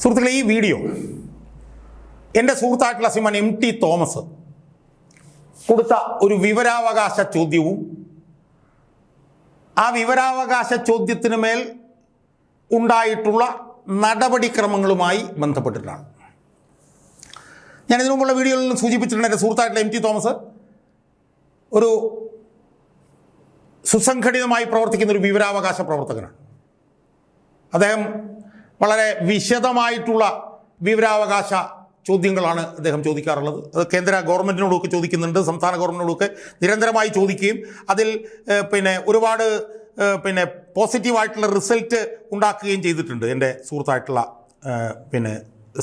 സുഹൃത്തുക്കളെ, ഈ വീഡിയോ എൻ്റെ സുഹൃത്തായിട്ടുള്ള ശ്രീമാൻ MT തോമസ് കൊടുത്ത ഒരു വിവരാവകാശ ചോദ്യവും ആ വിവരാവകാശ ചോദ്യത്തിന് മേൽ ഉണ്ടായിട്ടുള്ള നടപടിക്രമങ്ങളുമായി ബന്ധപ്പെട്ടിട്ടാണ്. ഞാൻ ഇതിനു മുമ്പുള്ള വീഡിയോയിൽ നിന്ന് സൂചിപ്പിച്ചിട്ടുണ്ട്, എൻ്റെ സുഹൃത്തായിട്ടുള്ള MT തോമസ് ഒരു സുസംഘടിതമായി പ്രവർത്തിക്കുന്ന ഒരു വിവരാവകാശ പ്രവർത്തകനാണ്. അദ്ദേഹം വളരെ വിശദമായിട്ടുള്ള വിവരാവകാശ ചോദ്യങ്ങളാണ് അദ്ദേഹം ചോദിക്കാറുള്ളത്. അത് കേന്ദ്ര ഗവൺമെൻറ്റിനോടൊക്കെ ചോദിക്കുന്നുണ്ട്, സംസ്ഥാന ഗവൺമെൻറ്റിനോടൊക്കെ നിരന്തരമായി ചോദിക്കുകയും അതിൽ ഒരുപാട് പോസിറ്റീവായിട്ടുള്ള റിസൾട്ട് ഉണ്ടാക്കുകയും ചെയ്തിട്ടുണ്ട് എൻ്റെ സുഹൃത്തായിട്ടുള്ള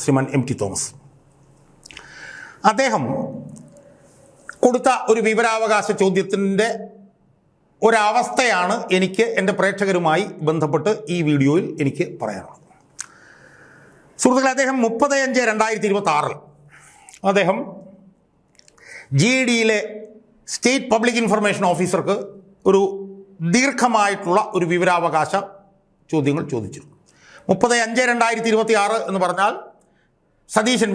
ശ്രീമാൻ MT തോമസ്. അദ്ദേഹം കൊടുത്ത ഒരു വിവരാവകാശ ചോദ്യത്തിൻ്റെ ഒരവസ്ഥയാണ് എനിക്ക് എൻ്റെ പ്രേക്ഷകരുമായി ബന്ധപ്പെട്ട് ഈ വീഡിയോയിൽ എനിക്ക് പറയാനുള്ളത്. സുഹൃത്തുക്കളെ, അദ്ദേഹം 30/5/2026 അദ്ദേഹം GEDയിലെ സ്റ്റേറ്റ് പബ്ലിക് ഇൻഫർമേഷൻ ഓഫീസർക്ക് ഒരു ദീർഘമായിട്ടുള്ള ഒരു വിവരാവകാശ ചോദ്യങ്ങൾ ചോദിച്ചു. 30/5/2026 എന്ന് പറഞ്ഞാൽ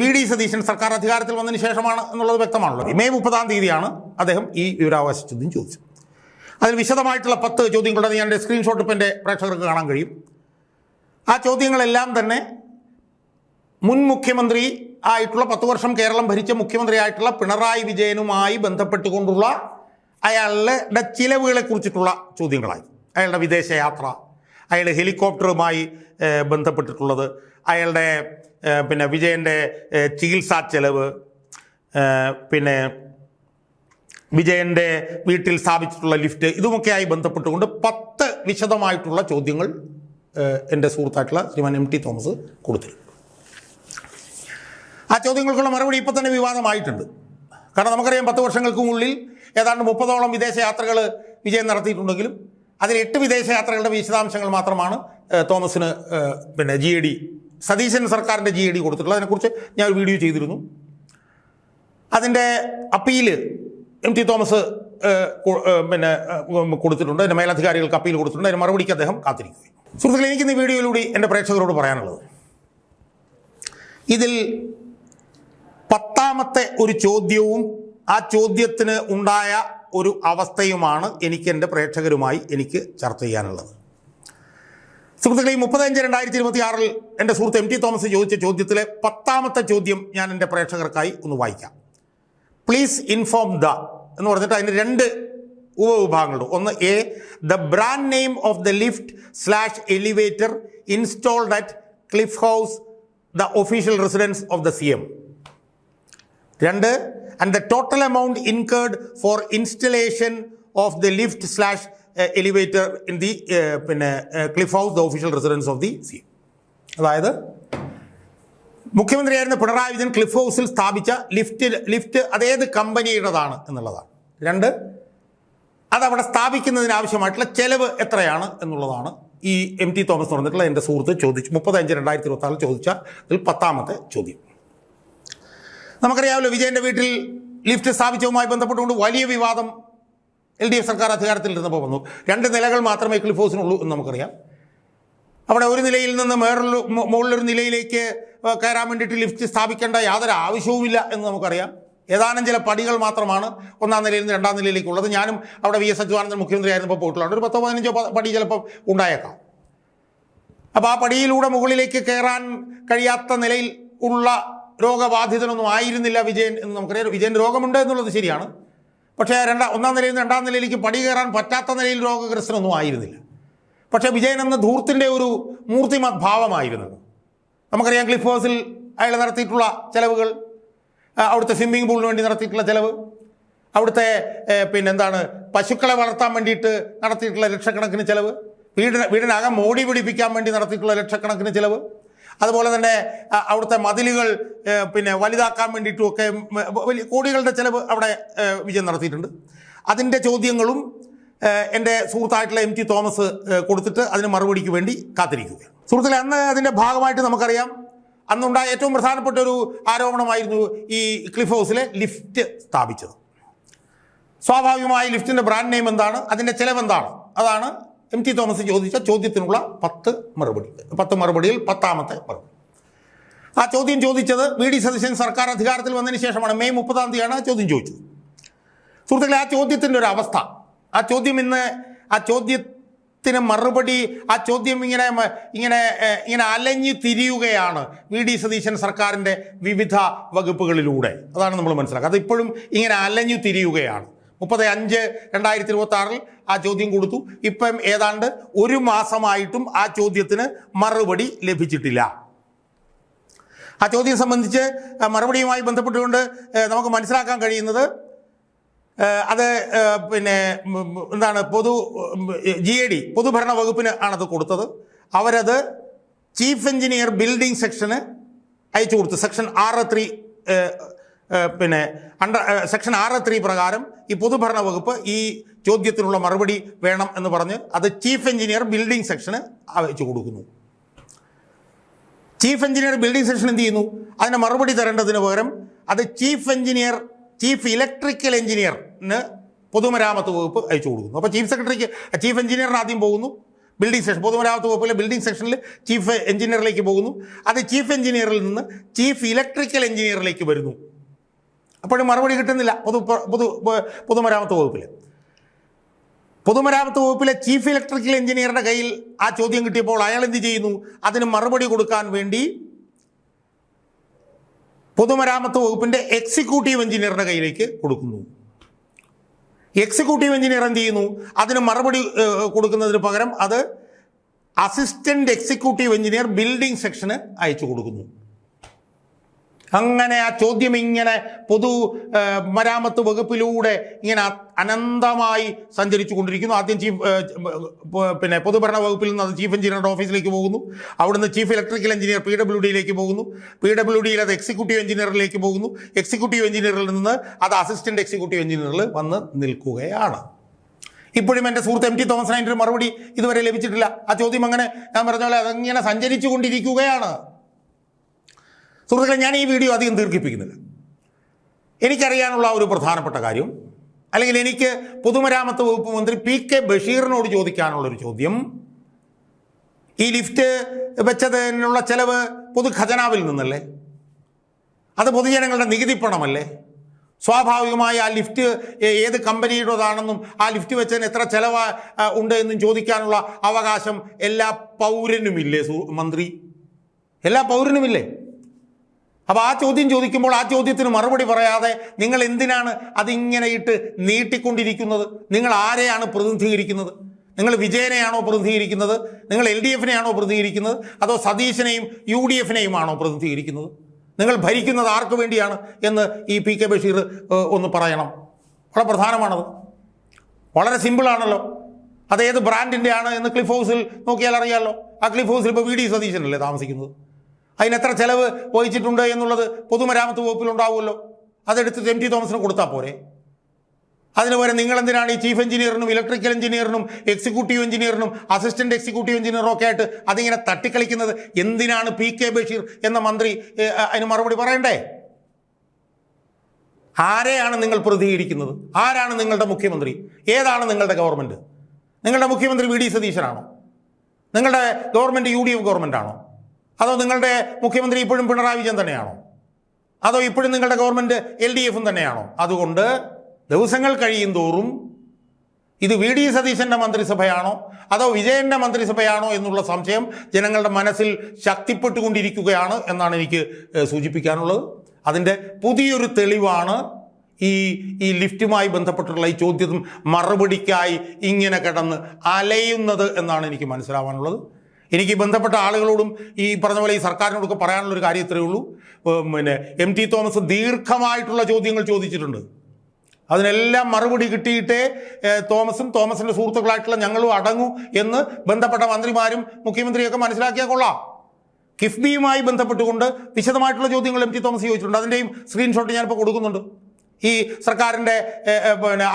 VD സതീശൻ സർക്കാർ അധികാരത്തിൽ വന്നതിന് ശേഷമാണ് എന്നുള്ളത് വ്യക്തമാണല്ലോ. മെയ് 30 അദ്ദേഹം ഈ വിവരാവകാശ ചോദ്യം ചോദിച്ചു. അതിൽ വിശദമായിട്ടുള്ള 10 ചോദ്യങ്ങളുടെ ഞാൻ എൻ്റെ സ്ക്രീൻഷോട്ട് ഇപ്പം എൻ്റെ പ്രേക്ഷകർക്ക് കാണാൻ കഴിയും. ആ ചോദ്യങ്ങളെല്ലാം തന്നെ മുൻ മുഖ്യമന്ത്രി ആയിട്ടുള്ള 10 വർഷം കേരളം ഭരിച്ച മുഖ്യമന്ത്രി ആയിട്ടുള്ള പിണറായി വിജയനുമായി ബന്ധപ്പെട്ടുകൊണ്ടുള്ള അയാളുടെ ചിലവുകളെ കുറിച്ചിട്ടുള്ള ചോദ്യങ്ങളായി. അയാളുടെ വിദേശയാത്ര, അയാളുടെ ഹെലികോപ്റ്ററുമായി ബന്ധപ്പെട്ടിട്ടുള്ളത്, അയാളുടെ വിജയൻ്റെ ചികിത്സാ ചെലവ്, വിജയൻ്റെ വീട്ടിൽ സ്ഥാപിച്ചിട്ടുള്ള ലിഫ്റ്റ്, ഇതുമൊക്കെയായി ബന്ധപ്പെട്ടുകൊണ്ട് 10 വിശദമായിട്ടുള്ള ചോദ്യങ്ങൾ എൻ്റെ സുഹൃത്തായിട്ടുള്ള ശ്രീമാൻ MT തോമസ് കൊടുത്തിരുന്നു. ആ ചോദ്യങ്ങൾക്കുള്ള മറുപടി ഇപ്പം തന്നെ വിവാദമായിട്ടുണ്ട്. കാരണം നമുക്കറിയാം, 10 വർഷങ്ങൾക്കുള്ളിൽ ഏതാണ്ട് 30ഓളം വിദേശയാത്രകൾ വിജയൻ നടത്തിയിട്ടുണ്ടെങ്കിലും അതിൽ 8 വിദേശയാത്രകളുടെ വിശദാംശങ്ങൾ മാത്രമാണ് തോമസിന് GED സതീശൻ സർക്കാരിൻ്റെ GED കൊടുത്തിട്ടുള്ളത്. അതിനെക്കുറിച്ച് ഞാൻ ഒരു വീഡിയോ ചെയ്തിരുന്നു. അതിൻ്റെ അപ്പീല് MT തോമസ് കൊടുത്തിട്ടുണ്ട്, അതിൻ്റെ മേലധികാരികൾക്ക് അപ്പീൽ കൊടുത്തിട്ടുണ്ട്. അതിന് മറുപടിക്ക് അദ്ദേഹം കാത്തിരിക്കുകയും. സുഹൃത്തുക്കളെ, എനിക്കിന്ന് ഈ വീഡിയോയിലൂടെ എൻ്റെ പ്രേക്ഷകരോട് പറയാനുള്ളത്, ഇതിൽ 10ാമത്തെ ഒരു ചോദ്യവും ആ ചോദ്യത്തിന് ഉണ്ടായ ഒരു അവസ്ഥയുമാണ് എൻ്റെ പ്രേക്ഷകരുമായി എനിക്ക് ചർച്ച ചെയ്യാനുള്ളത്. സുഹൃത്തുക്കളെ, ഈ 30/5/2026 എൻ്റെ സുഹൃത്ത് MT തോമസ് ചോദിച്ച ചോദ്യത്തിലെ 10ാമത്തെ ചോദ്യം ഞാൻ എൻ്റെ പ്രേക്ഷകർക്കായി ഒന്ന് വായിക്കാം. പ്ലീസ് ഇൻഫോം എന്ന് പറഞ്ഞിട്ട് അതിന് 2 ഉപവിഭാഗങ്ങളുണ്ട്. ഒന്ന്, A, the brand name of the lift/elevator installed at Cliff House, the official residence of the CM. 2, and the total amount incurred for installation of the lift/elevator in the Cliff House, the official residence of the CM. അതായത് മുഖ്യമന്ത്രിയായിരുന്ന Pinarayi Vijayan cliff ഹൗസിൽ സ്ഥാപിച്ച lift അതേത് കമ്പനിയുടേതാണ് എന്നുള്ളതാണ്. 2, അതവിടെ സ്ഥാപിക്കുന്നതിന് ആവശ്യമായിട്ടുള്ള ചെലവ് എത്രയാണ് എന്നുള്ളതാണ് ഈ MT തോമസ് പറഞ്ഞിട്ടുള്ള എൻ്റെ സുഹൃത്ത് ചോദിച്ചു 30/5/2026 ചോദിച്ച ഇതിൽ 10ാമത്തെ ചോദ്യം. നമുക്കറിയാമല്ലോ, വിജയൻ്റെ വീട്ടിൽ ലിഫ്റ്റ് സ്ഥാപിച്ചതുമായി ബന്ധപ്പെട്ടുകൊണ്ട് വലിയ വിവാദം LDF സർക്കാർ അധികാരത്തിലിരുന്നപ്പോൾ വന്നു. 2 നിലകൾ മാത്രമേ ക്ലിഫ് ഹൗസിനുള്ളൂ എന്ന് നമുക്കറിയാം. അവിടെ ഒരു നിലയിൽ നിന്ന് മുകളിലൊരു നിലയിലേക്ക് കയറാൻ വേണ്ടിയിട്ട് ലിഫ്റ്റ് സ്ഥാപിക്കേണ്ട യാതൊരു ആവശ്യവുമില്ല എന്ന് നമുക്കറിയാം. ഏതാനും ചില പടികൾ മാത്രമാണ് 1ാം നിലയിൽ നിന്ന് 2ാം നിലയിലേക്കുള്ളത്. ഞാനും അവിടെ VS അച്യുതാനന്ദൻ മുഖ്യമന്ത്രി ആയിരുന്നപ്പോൾ പോയിട്ടുള്ളതാണ്. ഒരു 10-15 പടി ചിലപ്പോൾ ഉണ്ടായേക്കാം. അപ്പോൾ ആ പടിയിലൂടെ മുകളിലേക്ക് കയറാൻ കഴിയാത്ത നിലയിൽ ഉള്ള രോഗബാധിതനൊന്നും ആയിരുന്നില്ല വിജയൻ എന്ന് നമുക്കറിയാം. വിജയന് രോഗമുണ്ട് എന്നുള്ളത് ശരിയാണ്. പക്ഷേ 1ാം നിലയിൽ നിന്ന് 2ാം നിലയിലേക്ക് പടി കയറാൻ പറ്റാത്ത നിലയിൽ രോഗഗ്രസ്തനൊന്നും ആയിരുന്നില്ല. പക്ഷേ വിജയൻ എന്ന ധൂർത്തിൻ്റെ ഒരു മൂർത്തിമത് ഭാവമായിരുന്നു. നമുക്കറിയാം, ക്ലിഫ് ഹൗസിൽ അയാൾ നടത്തിയിട്ടുള്ള ചെലവുകൾ, അവിടുത്തെ സ്വിമ്മിംഗ് പൂളിന് വേണ്ടി നടത്തിയിട്ടുള്ള ചെലവ്, അവിടുത്തെ പശുക്കളെ വളർത്താൻ വേണ്ടിയിട്ട് നടത്തിയിട്ടുള്ള ലക്ഷക്കണക്കിന് ചെലവ്, വീടിനകം മോടി പിടിപ്പിക്കാൻ വേണ്ടി നടത്തിയിട്ടുള്ള ലക്ഷക്കണക്കിന് ചെലവ്, അതുപോലെ തന്നെ അവിടുത്തെ മതിലുകൾ വലുതാക്കാൻ വേണ്ടിയിട്ടുമൊക്കെ വലിയ കോടികളുടെ ചെലവ് അവിടെ വിജയൻ നടത്തിയിട്ടുണ്ട്. അതിൻ്റെ ചോദ്യങ്ങളും എൻ്റെ സുഹൃത്തായിട്ടുള്ള MT തോമസ് കൊടുത്തിട്ട് അതിന് മറുപടിക്ക് വേണ്ടി കാത്തിരിക്കുകയാണ്. സുഹൃത്തുക്കളെ, അന്ന് അതിൻ്റെ ഭാഗമായിട്ട് നമുക്കറിയാം, അന്നുണ്ടായ ഏറ്റവും പ്രധാനപ്പെട്ട ഒരു ആരോപണമായിരുന്നു ഈ ക്ലിഫ് ഹൗസിലെ ലിഫ്റ്റ് സ്ഥാപിച്ചത്. സ്വാഭാവികമായി ലിഫ്റ്റിൻ്റെ ബ്രാൻഡ് നെയിം എന്താണ്, അതിൻ്റെ ചിലവെന്താണ്, അതാണ് MT തോമസ് ചോദിച്ച ചോദ്യത്തിനുള്ള 10 മറുപടിയിൽ 10ാമത്തെ മറുപടി. ആ ചോദ്യം ചോദിച്ചത് വി ഡി സതീശൻ സർക്കാർ അധികാരത്തിൽ വന്നതിന് ശേഷമാണ്. മെയ് 30-ാം തീയതിയാണ് ആ ചോദ്യം ചോദിച്ചത്. സുഹൃത്തുക്കളെ, ആ ചോദ്യത്തിൻ്റെ ഒരു അവസ്ഥ, ആ ചോദ്യം ഇന്ന്, ആ ചോദ്യത്തിന് മറുപടി, ആ ചോദ്യം ഇങ്ങനെ അലഞ്ഞു തിരിയുകയാണ് വി ഡി സതീശൻ സർക്കാരിൻ്റെ വിവിധ വകുപ്പുകളിലൂടെ. അതാണ് നമ്മൾ മനസ്സിലാക്കുക. അതിപ്പോഴും ഇങ്ങനെ അലഞ്ഞു തിരിയുകയാണ്. 30/5/2026 ആ ചോദ്യം കൊടുത്തു. ഇപ്പം ഏതാണ്ട് ഒരു മാസമായിട്ടും ആ ചോദ്യത്തിന് മറുപടി ലഭിച്ചിട്ടില്ല. ആ ചോദ്യം സംബന്ധിച്ച് മറുപടിയുമായി ബന്ധപ്പെട്ടുകൊണ്ട് നമുക്ക് മനസ്സിലാക്കാൻ കഴിയുന്നത് അത് എന്താണ്, GAD പൊതുഭരണ വകുപ്പിന് ആണത് കൊടുത്തത്. അവരത് ചീഫ് എഞ്ചിനീയർ ബിൽഡിംഗ് സെക്ഷന് അയച്ചു കൊടുത്തു. സെക്ഷൻ 6(3) സെക്ഷൻ 6(3) പ്രകാരം ഈ പൊതുഭരണ വകുപ്പ് ഈ ചോദ്യത്തിനുള്ള മറുപടി വേണം എന്ന് പറഞ്ഞ് അത് ചീഫ് എഞ്ചിനീയർ ബിൽഡിംഗ് സെക്ഷന് അയച്ചു കൊടുക്കുന്നു. ചീഫ് എഞ്ചിനീയർ ബിൽഡിംഗ് സെക്ഷൻ എന്ത് ചെയ്യുന്നു? അതിന് മറുപടി തരേണ്ടതിന് പകരം അത് ചീഫ് ഇലക്ട്രിക്കൽ എഞ്ചിനീയറിന് പൊതുമരാമത്ത് വകുപ്പ് അയച്ചു കൊടുക്കുന്നു. അപ്പോൾ ചീഫ് എഞ്ചിനീയറിന് ആദ്യം പോകുന്നു ബിൽഡിംഗ് സെക്ഷൻ, പൊതുമരാമത്ത് വകുപ്പിലെ ബിൽഡിംഗ് സെക്ഷനിൽ ചീഫ് എഞ്ചിനീയറിലേക്ക് പോകുന്നു. അത് ചീഫ് എഞ്ചിനീയറിൽ നിന്ന് ചീഫ് ഇലക്ട്രിക്കൽ എഞ്ചിനീയറിലേക്ക് വരുന്നു. അപ്പോഴും മറുപടി കിട്ടുന്നില്ല. പൊതുമരാമത്ത് വകുപ്പിലെ ചീഫ് ഇലക്ട്രിക്കൽ എഞ്ചിനീയറുടെ കയ്യിൽ ആ ചോദ്യം കിട്ടിയപ്പോൾ അയാൾ എന്ത് ചെയ്യുന്നു? അതിന് മറുപടി കൊടുക്കാൻ വേണ്ടി പൊതുമരാമത്ത് വകുപ്പിൻ്റെ എക്സിക്യൂട്ടീവ് എഞ്ചിനീയറുടെ കയ്യിലേക്ക് കൊടുക്കുന്നു. എക്സിക്യൂട്ടീവ് എഞ്ചിനീയർ എന്ത് ചെയ്യുന്നു? അതിന് മറുപടി കൊടുക്കുന്നതിന് പകരം അത് അസിസ്റ്റന്റ് എക്സിക്യൂട്ടീവ് എഞ്ചിനീയർ ബിൽഡിംഗ് സെക്ഷന് അയച്ചു കൊടുക്കുന്നു. അങ്ങനെ ആ ചോദ്യം ഇങ്ങനെ പൊതുമരാമത്ത് വകുപ്പിലൂടെ ഇങ്ങനെ അനന്തമായി സഞ്ചരിച്ചു കൊണ്ടിരിക്കുന്നു. ആദ്യം പൊതുഭരണ വകുപ്പിൽ നിന്ന് അത് ചീഫ് എഞ്ചിനീയറുടെ ഓഫീസിലേക്ക് പോകുന്നു. അവിടുന്ന് ചീഫ് ഇലക്ട്രിക്കൽ എഞ്ചിനീയർ PWDയിലേക്ക് പോകുന്നു. PWDയിൽ അത് എക്സിക്യൂട്ടീവ് എഞ്ചിനീയറിലേക്ക് പോകുന്നു. എക്സിക്യൂട്ടീവ് എഞ്ചിനീയറിൽ നിന്ന് അത് അസിസ്റ്റന്റ് എക്സിക്യൂട്ടീവ് എഞ്ചിനീയറിൽ വന്ന് നിൽക്കുകയാണ്. ഇപ്പോഴും എൻ്റെ സുഹൃത്ത് MT തോമസിന് അതിൻ്റെ ഒരു മറുപടി ഇതുവരെ ലഭിച്ചിട്ടില്ല. ആ ചോദ്യം അങ്ങനെ ഞാൻ പറഞ്ഞ പോലെ അതങ്ങനെ സഞ്ചരിച്ചു കൊണ്ടിരിക്കുകയാണ്. സുഹൃത്തുക്കളെ, ഞാൻ ഈ വീഡിയോ അധികം ദീർഘിപ്പിക്കുന്നില്ല. എനിക്കറിയാനുള്ള ഒരു പ്രധാനപ്പെട്ട കാര്യം, അല്ലെങ്കിൽ എനിക്ക് പൊതുമരാമത്ത് വകുപ്പ് മന്ത്രി PK ബഷീറിനോട് ചോദിക്കാനുള്ളൊരു ചോദ്യം, ഈ ലിഫ്റ്റ് വെച്ചതിനുള്ള ചെലവ് പൊതു ഖജനാവിൽ നിന്നല്ലേ? അത് പൊതുജനങ്ങളുടെ നികുതി പണമല്ലേ? സ്വാഭാവികമായി ആ ലിഫ്റ്റ് ഏത് കമ്പനിയുടേതാണെന്നും ആ ലിഫ്റ്റ് വെച്ചതിന് എത്ര ചെലവ് ഉണ്ട് എന്നും ചോദിക്കാനുള്ള അവകാശം എല്ലാ പൗരനുമില്ലേ മന്ത്രി? എല്ലാ പൗരനുമില്ലേ? അപ്പോൾ ആ ചോദ്യം ചോദിക്കുമ്പോൾ ആ ചോദ്യത്തിന് മറുപടി പറയാതെ നിങ്ങൾ എന്തിനാണ് അതിങ്ങനെ ഇട്ട് നീട്ടിക്കൊണ്ടിരിക്കുന്നത്? നിങ്ങൾ ആരെയാണ് പ്രതിനിധീകരിക്കുന്നത്? നിങ്ങൾ വിജയനെയാണോ പ്രതിനിധീകരിക്കുന്നത്? നിങ്ങൾ LDFനെയാണോ പ്രതിനിധീകരിക്കുന്നത്? അതോ സതീശനെയും UDFനെയും ആണോ പ്രതിനിധീകരിക്കുന്നത്? നിങ്ങൾ ഭരിക്കുന്നത് ആർക്ക് വേണ്ടിയാണ് എന്ന് ഈ PK ബഷീർ ഒന്ന് പറയണം. വളരെ പ്രധാനമാണത്. വളരെ സിമ്പിളാണല്ലോ. അതേത് ബ്രാൻഡിൻ്റെ ആണ് എന്ന് ക്ലിഫ് ഹൗസിൽ നോക്കിയാൽ അറിയാമല്ലോ. ആ ക്ലിഫ് ഹൗസിൽ ഇപ്പോൾ VD സതീശനല്ലേ താമസിക്കുന്നത്. അതിനെത്ര ചെലവ് വഹിച്ചിട്ടുണ്ട് എന്നുള്ളത് പൊതുമരാമത്ത് വകുപ്പിലുണ്ടാവുമല്ലോ. അതെടുത്ത് MT തോമസിന് കൊടുത്താൽ പോരെ? അതിന് പകരം നിങ്ങളെന്തിനാണ് ഈ ചീഫ് എഞ്ചിനീയറിനും ഇലക്ട്രിക്കൽ എഞ്ചിനീയറിനും എക്സിക്യൂട്ടീവ് എഞ്ചിനീയറിനും അസിസ്റ്റന്റ് എക്സിക്യൂട്ടീവ് എഞ്ചിനീയറും ഒക്കെ ആയിട്ട് അതിങ്ങനെ തട്ടിക്കളിക്കുന്നത്? എന്തിനാണ് PK ബഷീർ എന്ന മന്ത്രി അതിന് മറുപടി പറയണ്ടേ? ആരെയാണ് നിങ്ങൾ പ്രതികരിക്കുന്നത്? ആരാണ് നിങ്ങളുടെ മുഖ്യമന്ത്രി? ഏതാണ് നിങ്ങളുടെ ഗവൺമെൻറ്? നിങ്ങളുടെ മുഖ്യമന്ത്രി VD സതീശനാണോ? നിങ്ങളുടെ ഗവൺമെൻറ് UDF ഗവൺമെൻറ്റാണോ? അതോ നിങ്ങളുടെ മുഖ്യമന്ത്രി ഇപ്പോഴും പിണറായി വിജയൻ തന്നെയാണോ? അതോ ഇപ്പോഴും നിങ്ങളുടെ ഗവൺമെൻറ് LDFും തന്നെയാണോ? അതുകൊണ്ട് ദിവസങ്ങൾ കഴിയും തോറും ഇത് VD സതീശൻ്റെ മന്ത്രിസഭയാണോ അതോ വിജയൻ്റെ മന്ത്രിസഭയാണോ എന്നുള്ള സംശയം ജനങ്ങളുടെ മനസ്സിൽ ശക്തിപ്പെട്ടുകൊണ്ടിരിക്കുകയാണ് എന്നാണ് എനിക്ക് സൂചിപ്പിക്കാനുള്ളത്. അതിൻ്റെ പുതിയൊരു തെളിവാണ് ഈ ലിഫ്റ്റുമായി ബന്ധപ്പെട്ടുള്ള ഈ ചോദ്യം മറുപടിക്കായി ഇങ്ങനെ കിടന്ന് അലയുന്നത് എന്നാണ് എനിക്ക് മനസ്സിലാവാനുള്ളത്. എനിക്ക് ബന്ധപ്പെട്ട ആളുകളോടും ഈ പറഞ്ഞ പോലെ ഈ സർക്കാരിനോടൊക്കെ പറയാനുള്ളൊരു കാര്യം ഇത്രയേ ഉള്ളൂ. MT തോമസ് ദീർഘമായിട്ടുള്ള ചോദ്യങ്ങൾ ചോദിച്ചിട്ടുണ്ട്. അതിനെല്ലാം മറുപടി കിട്ടിയിട്ടേ തോമസിൻ്റെ സുഹൃത്തുക്കളായിട്ടുള്ള ഞങ്ങളും അടങ്ങൂ എന്ന് ബന്ധപ്പെട്ട മന്ത്രിമാരും മുഖ്യമന്ത്രിയൊക്കെ മനസ്സിലാക്കിയാൽ കൊള്ളാം. കിഫ്ബിയുമായി ബന്ധപ്പെട്ടുകൊണ്ട് വിശദമായിട്ടുള്ള ചോദ്യങ്ങൾ MT തോമസ് ചോദിച്ചിട്ടുണ്ട്. അതിൻ്റെയും സ്ക്രീൻഷോട്ട് ഞാനിപ്പോൾ കൊടുക്കുന്നുണ്ട്. ഈ സർക്കാരിൻ്റെ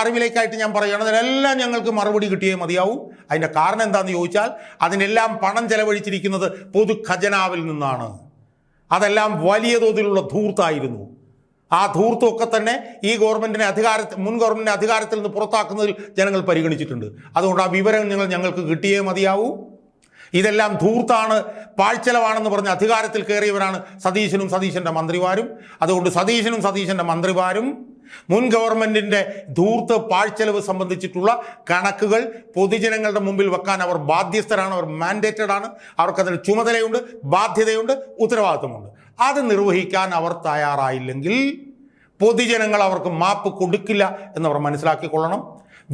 അറിവിലേക്കായിട്ട് ഞാൻ പറയുകയാണ്, അതിനെല്ലാം ഞങ്ങൾക്ക് മറുപടി കിട്ടിയേ മതിയാവൂ. അതിൻ്റെ കാരണം എന്താണെന്ന് ചോദിച്ചാൽ അതിനെല്ലാം പണം ചെലവഴിച്ചിരിക്കുന്നത് പൊതു ഖജനാവിൽ നിന്നാണ്. അതെല്ലാം വലിയ തോതിലുള്ള ധൂർത്തായിരുന്നു. ആ ധൂർത്തമൊക്കെ തന്നെ ഈ മുൻ ഗവൺമെൻറ്റിനെ അധികാരത്തിൽ നിന്ന് പുറത്താക്കുന്നതിൽ ജനങ്ങൾ പരിഗണിച്ചിട്ടുണ്ട്. അതുകൊണ്ട് ആ വിവരം ഞങ്ങൾക്ക് കിട്ടിയേ മതിയാവൂ. ഇതെല്ലാം ധൂർത്താണ്, പാഴ്ചെലവാണെന്ന് പറഞ്ഞ് അധികാരത്തിൽ കയറിയവരാണ് സതീശനും സതീശൻ്റെ മന്ത്രിമാരും. അതുകൊണ്ട് സതീശനും സതീശൻ്റെ മന്ത്രിമാരും മുൻ ഗവൺമെന്റിന്റെ ധൂർത്ത് പാഴ്ചെലവ് സംബന്ധിച്ചിട്ടുള്ള കണക്കുകൾ പൊതുജനങ്ങളുടെ മുമ്പിൽ വെക്കാൻ അവർ ബാധ്യസ്ഥരാണ്, അവർ മാൻഡേറ്റഡ് ആണ്, അവർക്കതിന് ചുമതലയുണ്ട്, ബാധ്യതയുണ്ട്, ഉത്തരവാദിത്വമുണ്ട്. അത് നിർവഹിക്കാൻ അവർ തയ്യാറായില്ലെങ്കിൽ പൊതുജനങ്ങൾ അവർക്ക് മാപ്പ് കൊടുക്കില്ല എന്നവർ മനസ്സിലാക്കിക്കൊള്ളണം.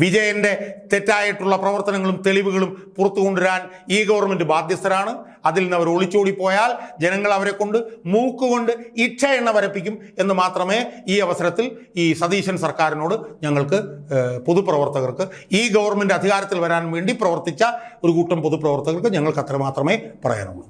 വിജയന്റെ തെറ്റായിട്ടുള്ള പ്രവർത്തനങ്ങളും തെളിവുകളും പുറത്തു കൊണ്ടുവരാൻ ഈ ഗവൺമെന്റ് ബാധ്യസ്ഥരാണ്. അതിൽ നിന്ന് അവർ ഒളിച്ചോടിപ്പോയാൽ ജനങ്ങൾ അവരെ കൊണ്ട് മൂക്കുകൊണ്ട് ഇച്ഛ എണ്ണ വരപ്പിക്കും എന്ന് മാത്രമേ ഈ അവസരത്തിൽ ഈ സതീശൻ സർക്കാരിനോട് ഞങ്ങൾക്ക് പൊതുപ്രവർത്തകർക്ക്, ഈ ഗവൺമെന്റ് അധികാരത്തിൽ വരാൻ വേണ്ടി പ്രവർത്തിച്ച ഒരു കൂട്ടം പൊതുപ്രവർത്തകർക്ക് ഞങ്ങൾക്ക് അത്ര മാത്രമേ പറയാനുള്ളൂ.